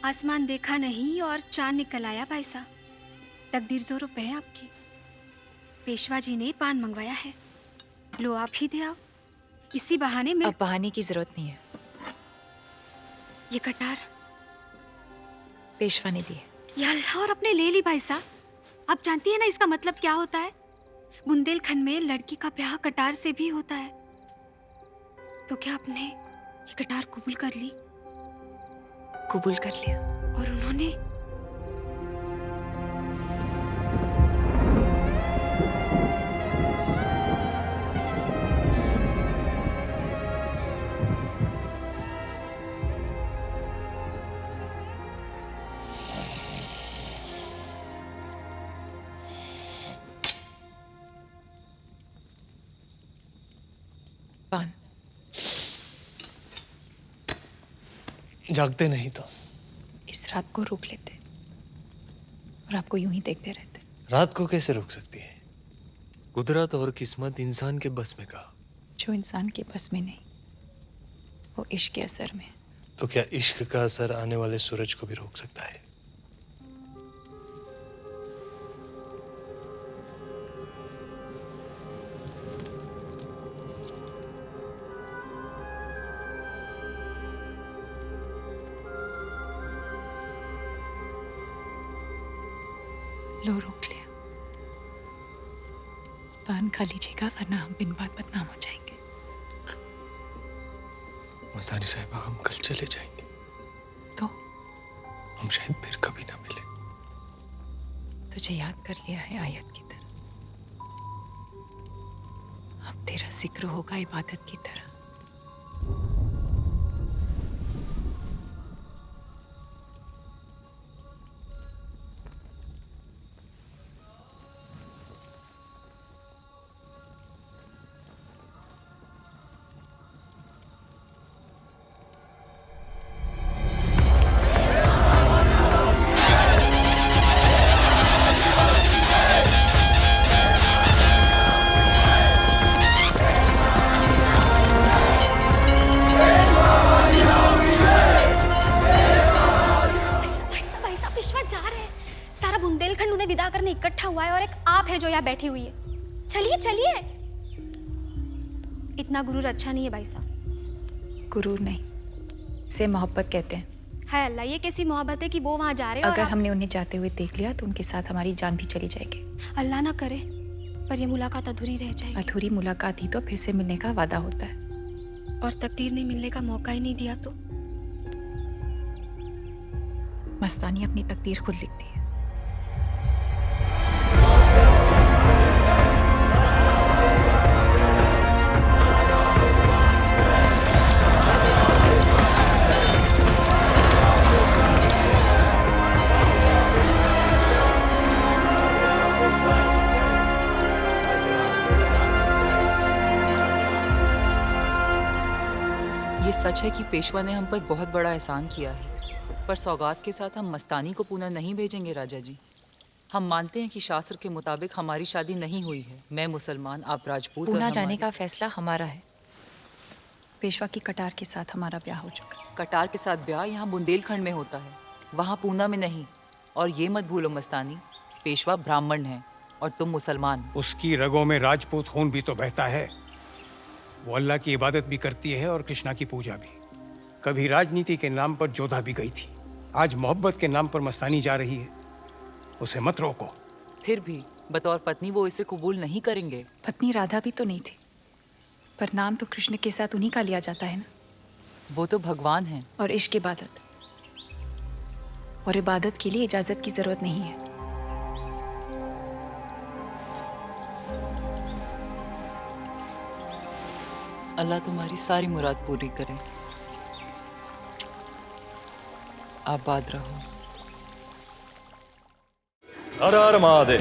आसमान देखा नहीं और चांद निकल आया भाई साहब। तकदीर जोरों पे है आपकी। पेशवा जी ने पान मंगवाया है, लो आप ही दे आओ। इसी बहाने में अब बहाने की जरूरत नहीं है। ये कटार पेशवा ने दी है। या अल्लाह, और अपने ले ली भाई साहब। आप जानती है ना इसका मतलब क्या होता है? बुंदेलखंड में लड़की का ब्याह कटार से भी होता है। तो क्या आपने ये कटार कबूल कर ली? कबूल कर लिया। और उन्होंने? पान। जागते नहीं तो इस रात को रोक लेते और आपको यूं ही देखते रहते। रात को कैसे रोक सकती है? कुदरत और किस्मत इंसान के बस में कहा। जो इंसान के बस में नहीं, वो इश्क के असर में। तो क्या इश्क का असर आने वाले सूरज को भी रोक सकता है? लो रोक लिया। पान खा लीजिएगा वरना हम बिन बात बदनाम हो जाएंगे। मस्तानी साहिबा, हम कल चले जाएंगे तो हम शायद फिर कभी ना मिले। तुझे याद कर लिया है आयत की तरह। अब तेरा जिक्र होगा इबादत की तरह। बुंदेलखंड उन्हें विदा करने इकट्ठा हुआ है और एक आप है जो यहाँ बैठी हुई है। चलिए चलिए। इतना गुरूर अच्छा नहीं है भाई साहब। गुरूर नहीं, इसे मोहब्बत कहते हैं। हाय अल्लाह, ये कैसी मोहब्बत है कि वो वहाँ जा रहे हैं अगर और हमने उन्हें जाते हुए देख लिया तो उनके साथ हमारी जान भी चली जाएगी। अल्लाह ना करे पर ये मुलाकात अधूरी रह जाएगी। अधूरी मुलाकात ही तो फिर से मिलने का वादा होता है। और तकदीर ने मिलने का मौका ही नहीं दिया तो? मस्तानी अपनी तकदीर खुद लिखती है। ये सच है कि पेशवा ने हम पर बहुत बड़ा एहसान किया है, पर सौगात के साथ हम मस्तानी को पूना नहीं भेजेंगे राजा जी। हम मानते हैं कि शास्त्र के मुताबिक हमारी शादी नहीं हुई है। मैं मुसलमान, आप राजपूत। पूना जाने का फैसला हमारा है। पेशवा की कटार के साथ हमारा ब्याह हो चुका। कटार के साथ ब्याह यहाँ बुंदेलखंड में होता है, वहाँ पूना में नहीं। और ये मत भूलो मस्तानी, पेशवा ब्राह्मण है और तुम मुसलमान। उसकी रगों में राजपूत खून भी तो बहता है। वो अल्लाह की इबादत भी करती है और कृष्णा की पूजा भी। कभी राजनीति के नाम पर जोधा भी गई थी, आज मोहब्बत के नाम पर मस्तानी जा रही है। उसे मत रोको। फिर भी बतौर पत्नी वो इसे कबूल नहीं करेंगे। पत्नी राधा भी तो नहीं थी, पर नाम तो कृष्ण के साथ उन्हीं का लिया जाता है ना। वो तो भगवान हैं। और इश्क इबादत, और इबादत के लिए इजाजत की जरूरत नहीं है। अल्लाह तुम्हारी सारी मुराद पूरी करे। आबाद रहो। हर हर महादेव।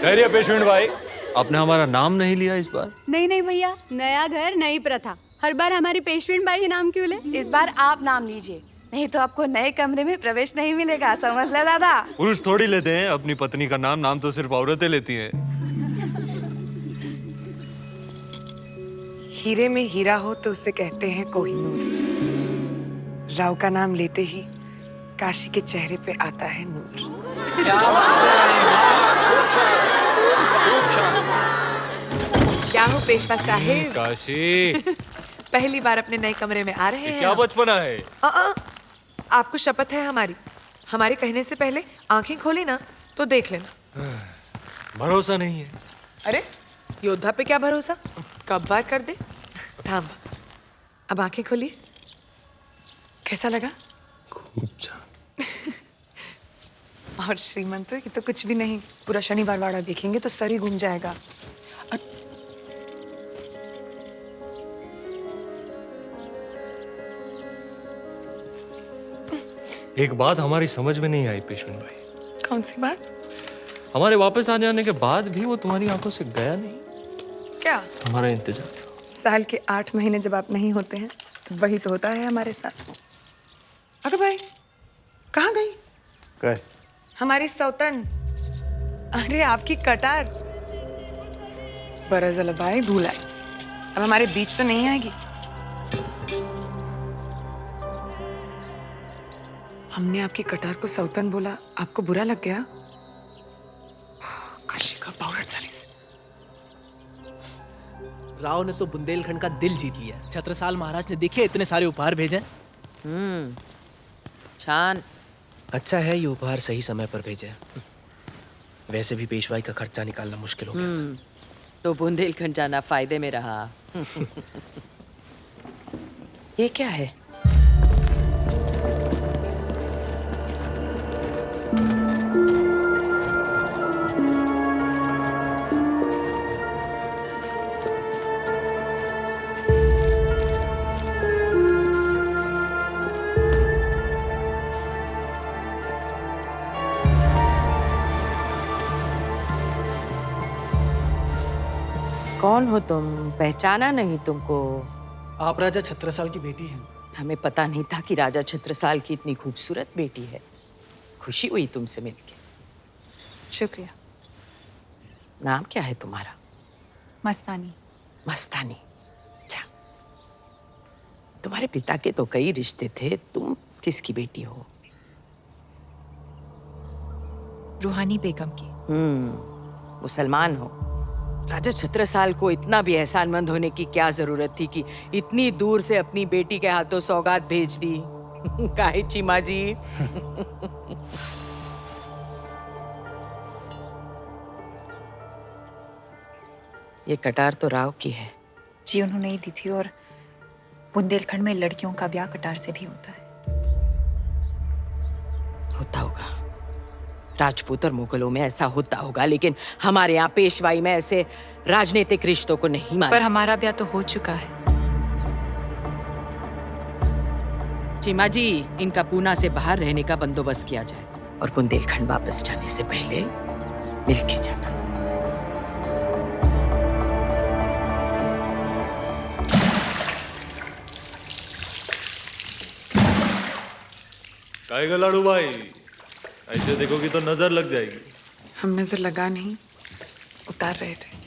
खैरिया पेशवेंट भाई, आपने हमारा नाम नहीं लिया इस बार? नहीं नहीं भैया, नया घर नई प्रथा। हर बार हमारी पेशवेंट बाई ही नाम क्यों ले? इस बार आप नाम लीजिए। नहीं तो आपको नए कमरे में प्रवेश नहीं मिलेगा, समझ ले दादा। पुरुष थोड़ी लेते हैं अपनी पत्नी का नाम, नाम तो सिर्फ औरतें लेती हैं। हीरे में हीरा हो तो उसे कहते हैं कोहिनूर। राव का नाम लेते ही काशी के चेहरे पे आता है नूर। क्या हो पेशवा साहिब, काशी, पहली बार अपने नए कमरे में आ रहे ये हैं क्या आप? बचपना है? आपको शपथ है हमारी, हमारे कहने से पहले आंखें खोली ना तो देख लेना। भरोसा नहीं है। अरे योद्धा पे क्या भरोसा, कब वार कर दे। थाम, अब आंखें खोलिए। कैसा लगा? खूब सा। और श्रीमंत, ये तो कुछ भी नहीं, पूरा शनिवार वाड़ा देखेंगे तो सर ही घूम जाएगा। एक बात हमारी समझ में नहीं आई पेशवेन भाई। कौन सी बात? हमारे वापस आ जाने के बाद भी वो तुम्हारी आंखों से गया नहीं। क्या? हमारा इंतजार। साल के 8 महीने जब आप नहीं होते हैं तो वही तो होता है हमारे साथ। अगर भाई कहाँ गई? क्या? हमारी सौतन, अरे आपकी कटार। बरअज़ल भाई भूल आई, अब हमारे बीच तो नहीं आएगी। हमने आपकी कटार को सौतन बोला, आपको बुरा लग गया? काशी का पाउडर साली से। राव ने तो बुंदेलखंड का दिल जीत लिया। छत्रसाल महाराज ने देखिए इतने सारे उपहार भेजे। छान। अच्छा है ये उपहार सही समय पर भेजे। वैसे भी पेशवाई का खर्चा निकालना मुश्किल हो गया था। तो बुंदेलखंड जाना फायदे में रहा। ये क्या है? कौन हो तुम? पहचाना नहीं तुमको। आप राजा छत्रसाल की बेटी हैं। हमें पता नहीं था कि राजा छत्रसाल की इतनी खूबसूरत बेटी है। खुशी हुई तुमसे मिलके। शुक्रिया। नाम क्या है तुम्हारा? मस्तानी। मस्तानी। अच्छा, तुम्हारे पिता के तो कई रिश्ते थे, तुम किसकी बेटी हो? रूहानी बेगम की। मुसलमान हो। राजा छत्रसाल को इतना भी एहसानमंद होने की क्या जरूरत थी कि इतनी दूर से अपनी बेटी के हाथों सौगात भेज दी। काहे चीमा जी? ये कटार तो राव की है। जी उन्होंने ही दी थी, और बुंदेलखंड में लड़कियों का ब्याह कटार से भी होता है। होता होगा, राजपूत और मुगलों में ऐसा होता होगा, लेकिन हमारे यहाँ पेशवाई में ऐसे राजनीतिक रिश्तों को नहीं माना। पर हमारा ब्याह तो हो चुका है। चीमा जी, इनका पूना से बाहर रहने का बंदोबस्त किया जाए और बुंदेलखंड वापस जाने से पहले मिलके जाना। काहेगा लाडू भाई, ऐसे देखोगी तो नजर लग जाएगी। हम नजर लगा नहीं, उतार रहे थे।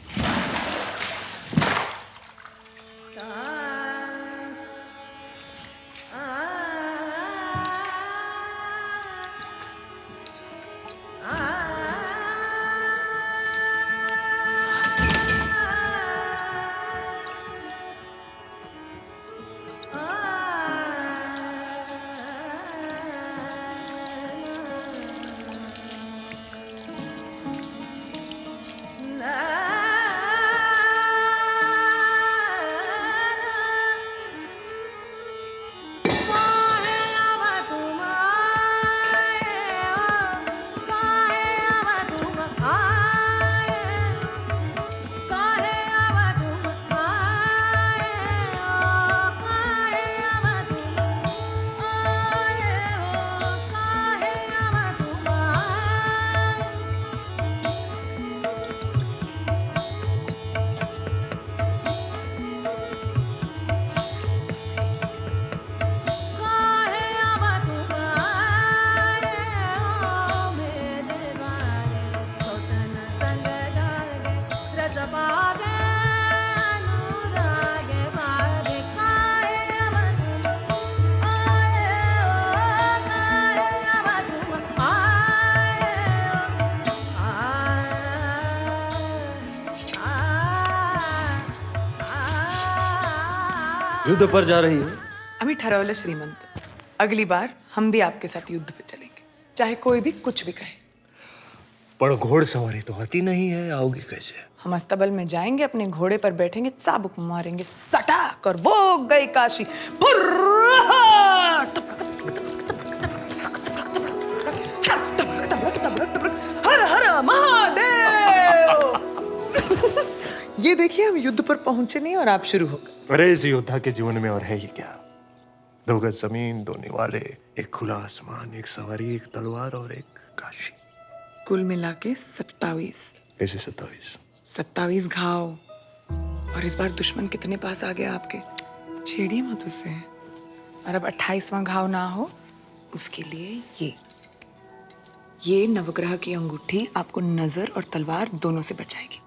Ah युद्ध पर जा रही है। आम्ही ठरवलं श्रीमंत, अगली बार हम भी आपके साथ युद्ध पे चलेंगे, चाहे कोई भी कुछ भी कहे। पर घोड़सवारी तो आती नहीं है, आओगी कैसे? हम अस्तबल में जाएंगे, अपने घोड़े पर बैठेंगे, चाबुक मारेंगे सटाक और वो गई काशी। हर हर महादेव। ये देखिए, हम युद्ध पर पहुंचे नहीं और आप शुरू हो गए। अरे इस योद्धा के जीवन में और है ही क्या? 2 गज जमीन, 2 निवाले, एक खुला आसमान, एक सवारी, एक तलवार और एक काशी। कुल मिला के 27। कैसे 27? 27 घाव। और इस बार दुश्मन कितने पास आ गया आपके? छेड़िए मत उसे। और अब 28वां घाव ना हो, उसके लिए ये नवग्रह की अंगूठी आपको नजर और तलवार दोनों से बचाएगी।